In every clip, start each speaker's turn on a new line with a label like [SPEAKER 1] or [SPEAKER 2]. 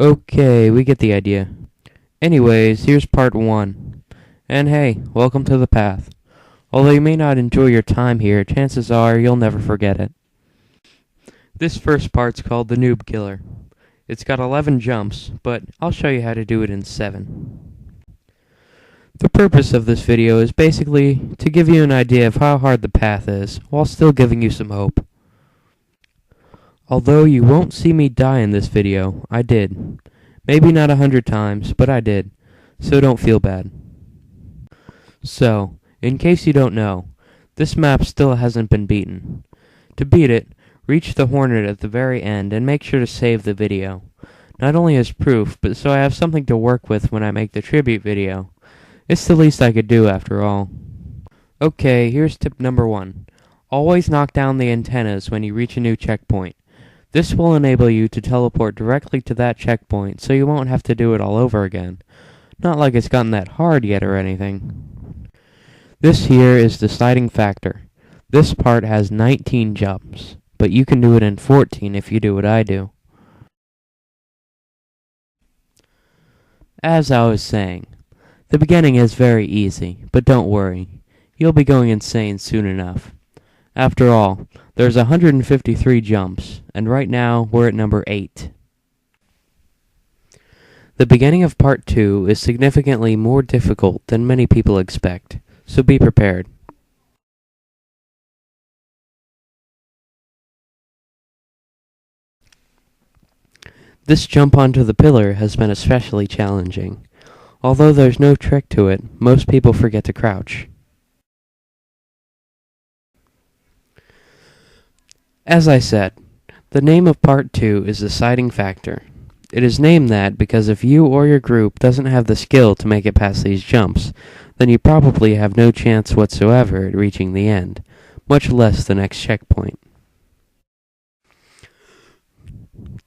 [SPEAKER 1] Okay, we get the idea. Anyways, here's part 1. And hey, welcome to the path. Although you may not enjoy your time here, chances are you'll never forget it. This first part's called the Noob Killer. It's got 11 jumps, but I'll show you how to do it in 7. The purpose of this video is basically to give you an idea of how hard the path is, while still giving you some hope. Although you won't see me die in this video, I did. Maybe not 100 times, but I did. So don't feel bad. So, in case you don't know, this map still hasn't been beaten. To beat it, reach the Hornet at the very end and make sure to save the video. Not only as proof, but so I have something to work with when I make the tribute video. It's the least I could do after all. Okay, here's tip number 1. Always knock down the antennas when you reach a new checkpoint. This will enable you to teleport directly to that checkpoint, so you won't have to do it all over again. Not like it's gotten that hard yet or anything. This here is the deciding factor. This part has 19 jumps, but you can do it in 14 if you do what I do. As I was saying, the beginning is very easy, but don't worry. You'll be going insane soon enough. After all, there's 153 jumps, and right now we're at number 8. The beginning of part 2 is significantly more difficult than many people expect, so be prepared. This jump onto the pillar has been especially challenging. Although there's no trick to it, most people forget to crouch. As I said, the name of part 2 is the deciding factor. It is named that because if you or your group doesn't have the skill to make it past these jumps, then you probably have no chance whatsoever at reaching the end, much less the next checkpoint.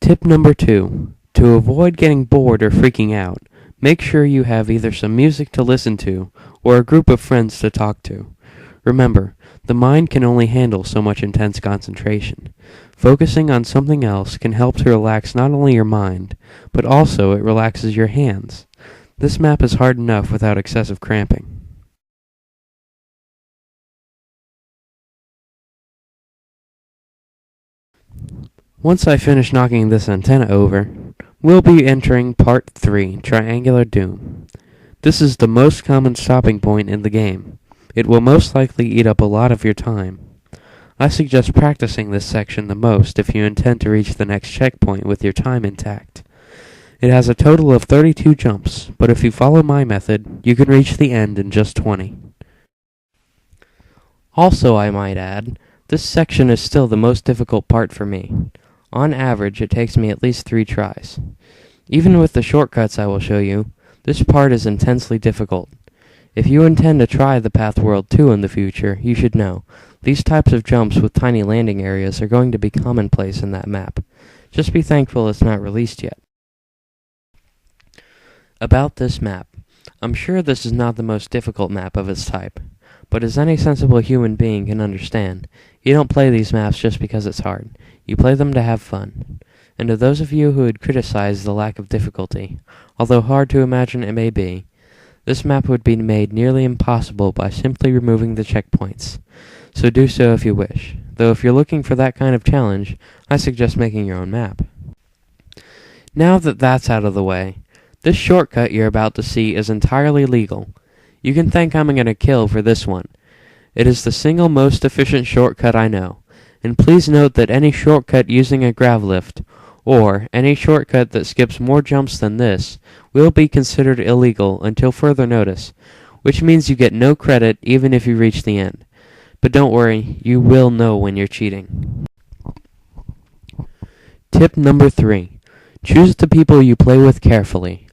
[SPEAKER 1] Tip number 2. To avoid getting bored or freaking out, make sure you have either some music to listen to or a group of friends to talk to. Remember, the mind can only handle so much intense concentration. Focusing on something else can help to relax not only your mind, but also it relaxes your hands. This map is hard enough without excessive cramping. Once I finish knocking this antenna over, we'll be entering part 3, Triangular Doom. This is the most common stopping point in the game. It will most likely eat up a lot of your time. I suggest practicing this section the most if you intend to reach the next checkpoint with your time intact. It has a total of 32 jumps, but if you follow my method, you can reach the end in just 20. Also, I might add, this section is still the most difficult part for me. On average, it takes me at least 3 tries. Even with the shortcuts I will show you, this part is intensely difficult. If you intend to try the Path World 2 in the future, you should know, these types of jumps with tiny landing areas are going to be commonplace in that map. Just be thankful it's not released yet. About this map, I'm sure this is not the most difficult map of its type, but as any sensible human being can understand, you don't play these maps just because it's hard. You play them to have fun. And to those of you who would criticize the lack of difficulty, although hard to imagine it may be, this map would be made nearly impossible by simply removing the checkpoints. So do so if you wish, though if you're looking for that kind of challenge, I suggest making your own map. Now that that's out of the way, this shortcut you're about to see is entirely legal. You can thank I'm gonna kill for this one. It is the single most efficient shortcut I know, and please note that any shortcut using a grav lift, or any shortcut that skips more jumps than this, will be considered illegal until further notice, which means you get no credit even if you reach the end. But don't worry, you will know when you're cheating. Tip number 3. Choose the people you play with carefully.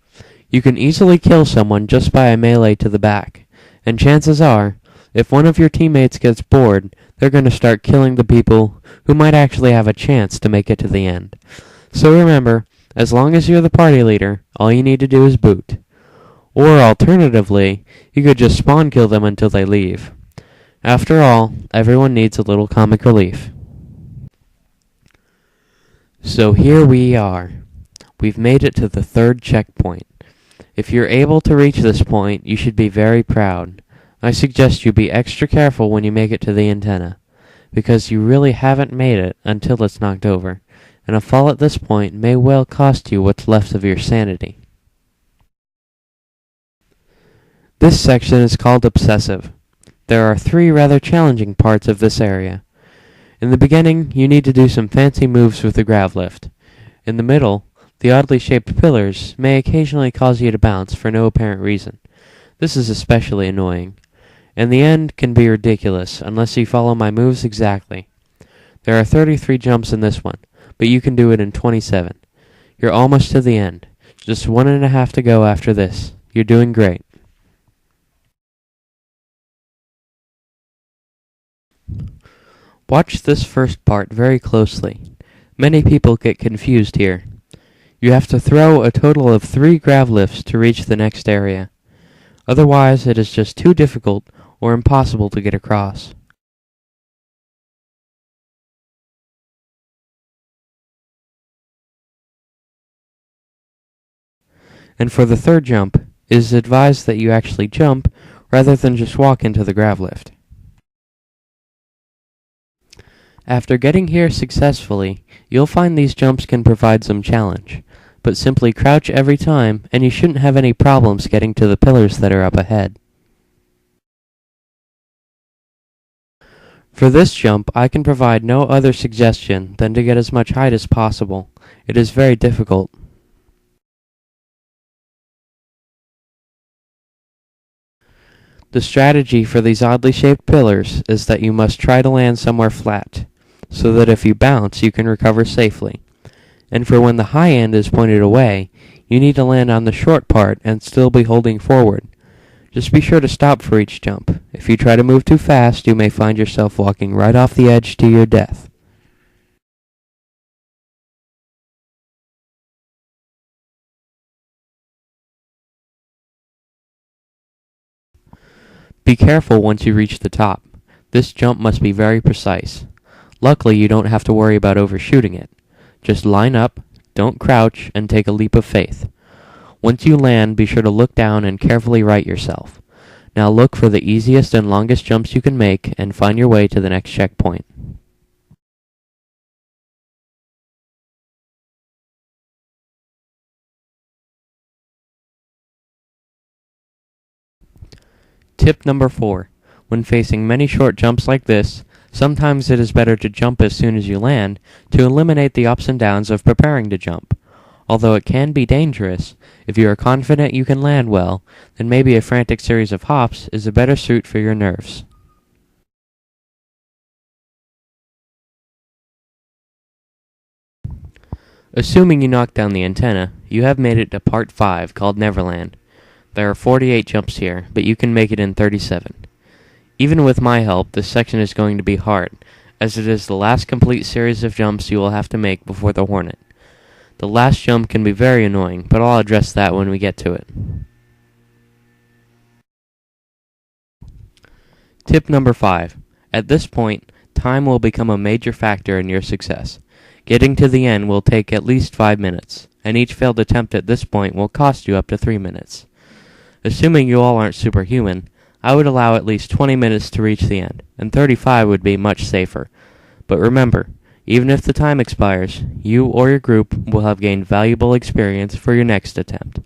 [SPEAKER 1] You can easily kill someone just by a melee to the back, and chances are, if one of your teammates gets bored, they're going to start killing the people who might actually have a chance to make it to the end. So remember, as long as you're the party leader, all you need to do is boot. Or alternatively, you could just spawn kill them until they leave. After all, everyone needs a little comic relief. So here we are. We've made it to the third checkpoint. If you're able to reach this point, you should be very proud. I suggest you be extra careful when you make it to the antenna, because you really haven't made it until it's knocked over, and a fall at this point may well cost you what's left of your sanity. This section is called obsessive. There are 3 rather challenging parts of this area. In the beginning, you need to do some fancy moves with the grav lift. In the middle, the oddly shaped pillars may occasionally cause you to bounce for no apparent reason. This is especially annoying. And the end can be ridiculous unless you follow my moves exactly. There are 33 jumps in this one, but you can do it in 27. You're almost to the end. Just 1.5 to go after this. You're doing great. Watch this first part very closely. Many people get confused here. You have to throw a total of 3 grav lifts to reach the next area. Otherwise, it is just too difficult or impossible to get across. And for the third jump, it is advised that you actually jump rather than just walk into the grav lift. After getting here successfully, you'll find these jumps can provide some challenge, but simply crouch every time and you shouldn't have any problems getting to the pillars that are up ahead. For this jump, I can provide no other suggestion than to get as much height as possible. It is very difficult. The strategy for these oddly shaped pillars is that you must try to land somewhere flat, so that if you bounce, you can recover safely. And for when the high end is pointed away, you need to land on the short part and still be holding forward. Just be sure to stop for each jump. If you try to move too fast, you may find yourself walking right off the edge to your death. Be careful once you reach the top. This jump must be very precise. Luckily, you don't have to worry about overshooting it. Just line up, don't crouch, and take a leap of faith. Once you land, be sure to look down and carefully right yourself. Now look for the easiest and longest jumps you can make and find your way to the next checkpoint. Tip number 4. When facing many short jumps like this, sometimes it is better to jump as soon as you land to eliminate the ups and downs of preparing to jump. Although it can be dangerous, if you are confident you can land well, then maybe a frantic series of hops is a better suit for your nerves. Assuming you knock down the antenna, you have made it to part 5 called Neverland. There are 48 jumps here, but you can make it in 37. Even with my help, this section is going to be hard, as it is the last complete series of jumps you will have to make before the Hornet. The last jump can be very annoying, but I'll address that when we get to it. Tip number 5. At this point, time will become a major factor in your success. Getting to the end will take at least 5 minutes, and each failed attempt at this point will cost you up to 3 minutes. Assuming you all aren't superhuman, I would allow at least 20 minutes to reach the end, and 35 would be much safer. But remember, even if the time expires, you or your group will have gained valuable experience for your next attempt.